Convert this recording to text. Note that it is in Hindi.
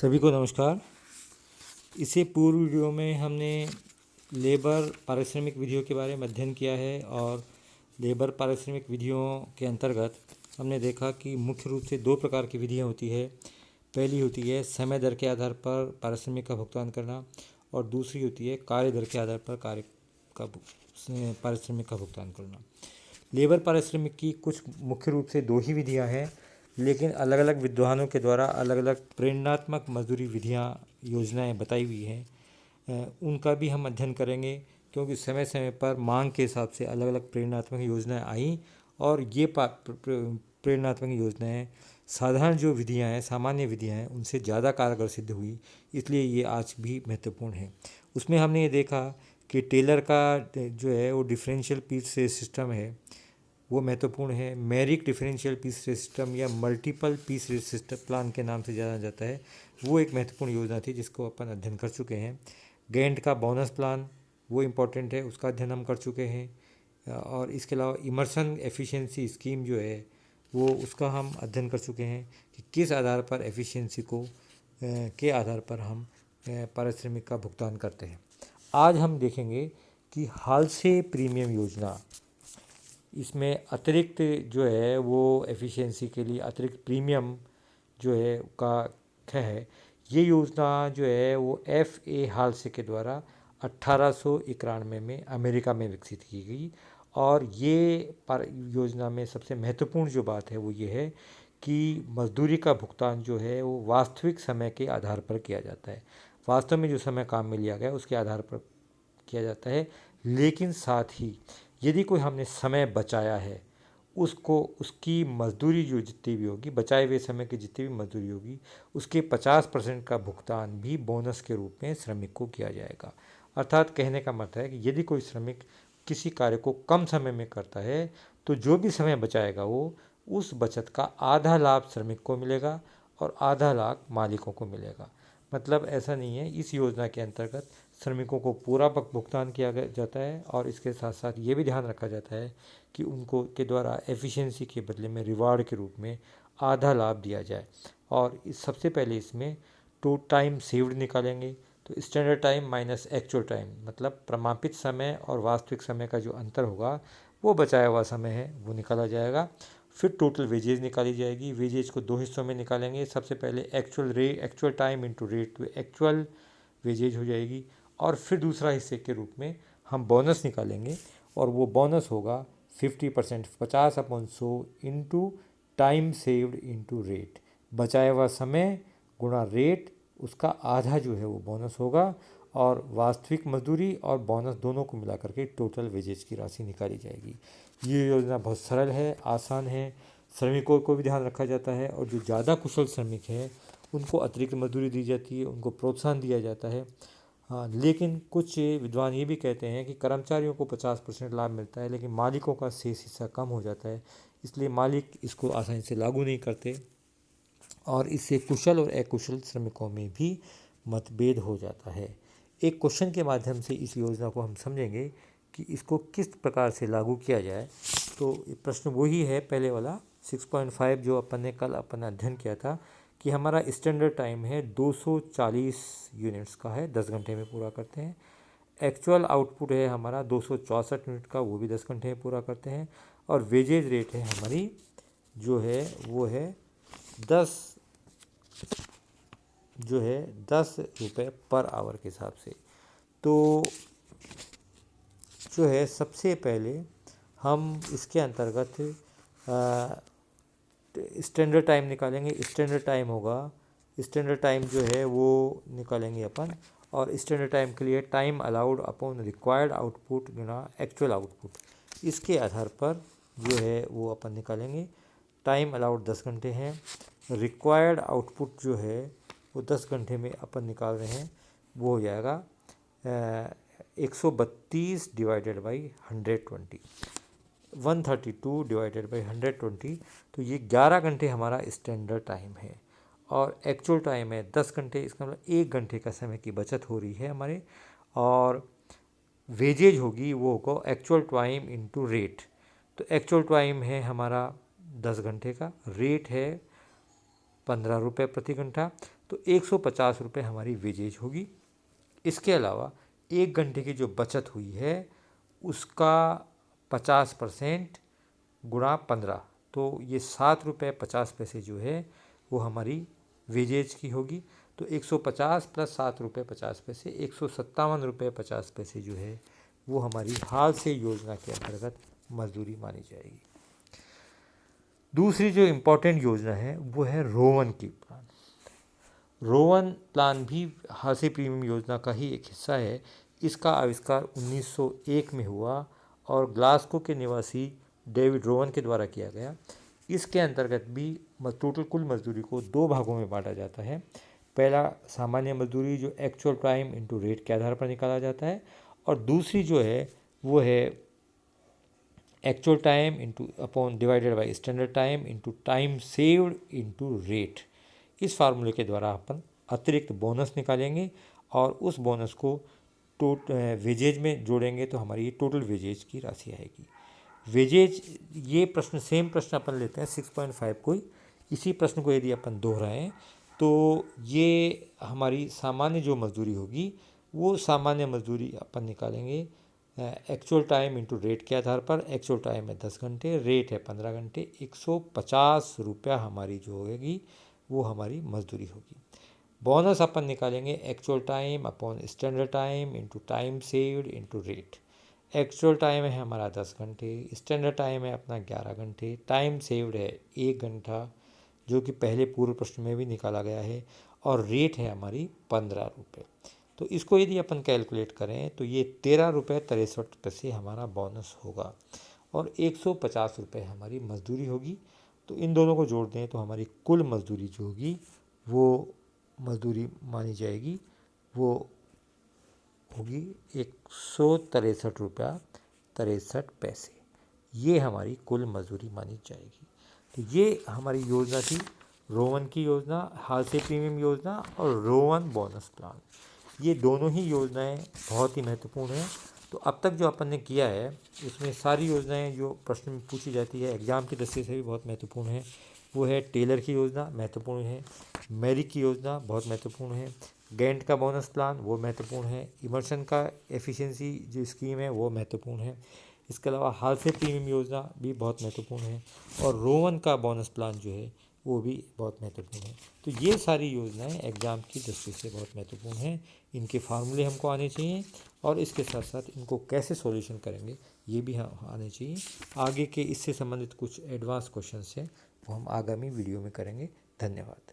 सभी को नमस्कार। इससे पूर्व वीडियो में हमने लेबर पारिश्रमिक विधियों के बारे में अध्ययन किया है और लेबर पारिश्रमिक विधियों के अंतर्गत हमने देखा कि मुख्य रूप से दो प्रकार की विधियां होती है। पहली होती है समय दर के आधार पर पारिश्रमिक का भुगतान करना और दूसरी होती है कार्य दर के आधार पर पारिश्रमिक का भुगतान करना। लेबर पारिश्रमिक की कुछ मुख्य रूप से दो ही विधियां हैं, लेकिन अलग अलग विद्वानों के द्वारा अलग अलग प्रेरणात्मक मजदूरी विधियां योजनाएं बताई हुई हैं। उनका भी हम अध्ययन करेंगे, क्योंकि समय समय पर मांग के हिसाब से अलग अलग प्रेरणात्मक योजनाएं आई और ये प्रेरणात्मक योजनाएं साधारण जो विधियां हैं, सामान्य विधियां हैं, उनसे ज़्यादा कारगर सिद्ध हुई, इसलिए ये आज भी महत्वपूर्ण है। उसमें हमने ये देखा कि टेलर का जो है वो डिफरेंशियल पीस रेट सिस्टम है, वो महत्वपूर्ण है। Merrick differential piece rate system या multiple piece rate system plan के नाम से जाना जाता है, वो एक महत्वपूर्ण योजना थी जिसको अपन अध्ययन कर चुके हैं। गैंट का बोनस प्लान वो इम्पोर्टेंट है, उसका अध्ययन हम कर चुके हैं। और इसके अलावा इमर्सन एफिशिएंसी स्कीम जो है वो उसका हम अध्ययन कर चुके हैं कि किस आधार पर एफिशिएंसी के आधार पर हम पारिश्रमिक का भुगतान करते हैं। आज हम देखेंगे कि हाल से प्रीमियम योजना, इसमें अतिरिक्त जो है वो एफिशिएंसी के लिए अतिरिक्त प्रीमियम जो है का है। ये योजना जो है वो FA हालसे के द्वारा 1891 में अमेरिका में विकसित की गई और ये योजना में सबसे महत्वपूर्ण जो बात है वो ये है कि मजदूरी का भुगतान जो है वो वास्तविक समय के आधार पर किया जाता है। वास्तव में जो समय काम में लिया गया उसके आधार पर किया जाता है, लेकिन साथ ही यदि कोई हमने समय बचाया है उसको उसकी मजदूरी जो जितनी भी होगी, बचाए हुए समय की जितनी भी मजदूरी होगी, उसके 50% का भुगतान भी बोनस के रूप में श्रमिक को किया जाएगा। अर्थात कहने का मतलब है कि यदि कोई श्रमिक किसी कार्य को कम समय में करता है तो जो भी समय बचाएगा वो उस बचत का आधा लाभ श्रमिक को मिलेगा और आधा लाभ मालिकों को मिलेगा। मतलब ऐसा नहीं है, इस योजना के अंतर्गत श्रमिकों को पूरा भुगतान किया जाता है और इसके साथ साथ ये भी ध्यान रखा जाता है कि उनको के द्वारा एफिशिएंसी के बदले में रिवार्ड के रूप में आधा लाभ दिया जाए। और सबसे पहले इसमें टाइम सेव्ड निकालेंगे, तो standard time minus actual time, मतलब प्रमापित समय और वास्तविक समय का जो अंतर होगा वो बचाया हुआ समय है वो निकाला जाएगा। फिर टोटल वेजेज निकाली जाएगी। वेजेज को दो हिस्सों में निकालेंगे। सबसे पहले एक्चुअल टाइम इंटू रेट तो एक्चुअल वेजेज हो जाएगी, और फिर दूसरा हिस्से के रूप में हम बोनस निकालेंगे और वो बोनस होगा 50%, 50/100 into time saved into rate, बचाया हुआ समय गुणा रेट, उसका आधा जो है वो बोनस होगा और वास्तविक मजदूरी और बोनस दोनों को मिला करके टोटल वेजेज की राशि निकाली जाएगी। ये योजना बहुत सरल है, आसान है, श्रमिकों को भी ध्यान रखा जाता है और जो ज़्यादा कुशल श्रमिक हैं उनको अतिरिक्त मजदूरी दी जाती है, उनको प्रोत्साहन दिया जाता है। हाँ, लेकिन कुछ विद्वान ये भी कहते हैं कि कर्मचारियों को 50% लाभ मिलता है, लेकिन मालिकों का शेष हिस्सा कम हो जाता है, इसलिए मालिक इसको आसानी से लागू नहीं करते और इससे कुशल और अकुशल श्रमिकों में भी मतभेद हो जाता है। एक क्वेश्चन के माध्यम से इस योजना को हम समझेंगे कि इसको किस प्रकार से लागू किया जाए। तो प्रश्न वही है पहले वाला 6.5 जो अपन ने कल अध्ययन किया था कि हमारा स्टैंडर्ड टाइम है 240 यूनिट्स का है, 10 घंटे में पूरा करते हैं। एक्चुअल आउटपुट है हमारा 264 यूनिट का, वो भी 10 घंटे में पूरा करते हैं। और वेजेज रेट है हमारी जो है वो है 10 रुपये पर आवर के हिसाब से। तो जो है सबसे पहले हम इसके अंतर्गत स्टैंडर्ड टाइम निकालेंगे। स्टैंडर्ड टाइम जो है वो निकालेंगे अपन, और स्टैंडर्ड टाइम के लिए time allowed upon required output गुना एक्चुअल आउटपुट, इसके आधार पर जो है वो अपन निकालेंगे। टाइम अलाउड 10 घंटे हैं, रिक्वायर्ड आउटपुट जो है वो 10 घंटे में अपन निकाल रहे हैं, वो हो जाएगा 132 डिवाइडेड बाई 120, 132 डिवाइडेड बाई 120, तो ये 11 घंटे हमारा स्टैंडर्ड टाइम है और एक्चुअल टाइम है 10 घंटे। इसका मतलब 1 घंटे का समय की बचत हो रही है हमारे। और वेजेज होगी वो होगा एक्चुअल टाइम इंटू रेट, तो एक्चुअल टाइम है हमारा 10 घंटे का, रेट है 15 रुपये प्रति घंटा, तो 150 रुपये हमारी वेजेज होगी। इसके अलावा 1 घंटे की जो बचत हुई है उसका 50% गुणा 15, तो ये 7 रुपये 50 पैसे जो है वो हमारी वेजेज की होगी। तो 150 प्लस 7 रुपये 50 पैसे 157 रुपये 50 पैसे जो है वो हमारी हाल से योजना के अंतर्गत मजदूरी मानी जाएगी। दूसरी जो इम्पोर्टेंट योजना है वो है रोवन की प्लान। रोवन प्लान भी हाल से प्रीमियम योजना का ही एक हिस्सा है। इसका आविष्कार 1901 में हुआ और ग्लासगो के निवासी डेविड रोवन के द्वारा किया गया। इसके अंतर्गत भी टोटल कुल मजदूरी को 2 भागों में बांटा जाता है। पहला सामान्य मजदूरी जो एक्चुअल टाइम इंटू रेट के आधार पर निकाला जाता है, और दूसरी जो है वो है actual time into upon divided by standard time into time saved into rate. इस फार्मूले के द्वारा अपन अतिरिक्त बोनस निकालेंगे और उस बोनस को वेजेज में जोड़ेंगे तो हमारी टोटल वेजेज की राशि आएगी। वेजेज, ये प्रश्न सेम प्रश्न अपन लेते हैं 6.5 को ही। इसी प्रश्न को यदि अपन दोहराएं तो ये हमारी सामान्य जो मजदूरी होगी वो सामान्य मजदूरी अपन निकालेंगे एक्चुअल टाइम इंटू रेट के आधार पर। एक्चुअल टाइम है 10 घंटे, रेट है 15 घंटे, 150 रुपया हमारी जो होगी वो हमारी मजदूरी होगी। बोनस अपन निकालेंगे actual time upon standard time into time saved into rate. Actual time है हमारा 10 घंटे, स्टैंडर्ड टाइम है अपना 11 घंटे, टाइम सेव्ड है 1 घंटा जो कि पहले पूर्व प्रश्न में भी निकाला गया है, और रेट है हमारी 15 रुपये। तो इसको यदि अपन कैलकुलेट करें तो ये 13 रुपये 63 पैसे हमारा बोनस होगा और 150 रुपये हमारी मजदूरी होगी। तो इन दोनों को जोड़ दें तो हमारी कुल मजदूरी जो होगी वो मजदूरी मानी जाएगी वो होगी 163 रुपया 63 पैसे। ये हमारी कुल मजदूरी मानी जाएगी। तो ये हमारी योजना थी, रोवन की योजना, हाल से प्रीमियम योजना और रोवन बोनस प्लान। ये दोनों ही योजनाएं बहुत ही महत्वपूर्ण हैं। तो अब तक जो अपन ने किया है उसमें सारी योजनाएं जो प्रश्न में पूछी जाती है एग्ज़ाम की दृष्टि से भी बहुत महत्वपूर्ण है। वो है टेलर की योजना महत्वपूर्ण है, मैरी की योजना बहुत महत्वपूर्ण है, गैंट का बोनस प्लान वो महत्वपूर्ण है, इमर्शन का एफिशिएंसी जो स्कीम है वो महत्वपूर्ण है। इसके अलावा हाल से प्रीमियम योजना भी बहुत महत्वपूर्ण है और रोवन का बोनस प्लान जो है वो भी बहुत महत्वपूर्ण है। तो ये सारी योजनाएं एग्ज़ाम की दृष्टि से बहुत महत्वपूर्ण हैं। इनके फार्मूले हमको आने चाहिए और इसके साथ साथ इनको कैसे सॉल्यूशन करेंगे ये भी आने चाहिए। आगे के इससे संबंधित कुछ एडवांस क्वेश्चंस हैं वो हम आगामी वीडियो में करेंगे। धन्यवाद।